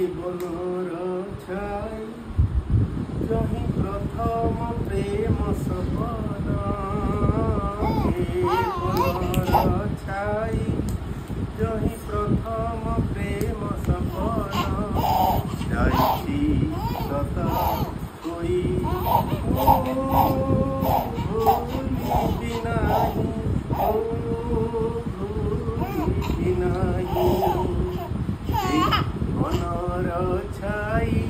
जीवनर छाई जही प्रथम प्रेम सपन जीवनर छाई जही प्रथम प्रेम सपन जाइछि सत कोई भूली नाही भूली नाही जीवनर छाई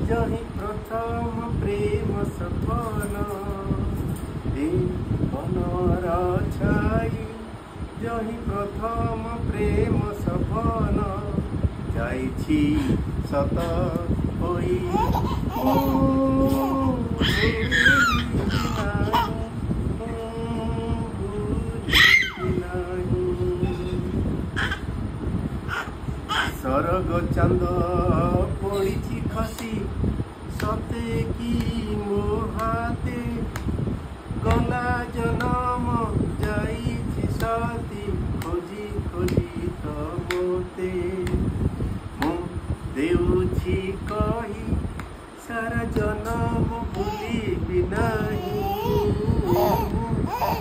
जही प्रथम प्रेम सपन जीवनर छाई जही प्रथम प्रेम सपन जाइछि सत होई सरग चांद पड़ी खसी सते की मो हाथे गला जनम जाई सती खोजी खोजी तो मोते मु देउछि कही सारा जनम भूली नहीं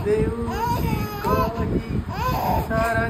देउछि कही सारा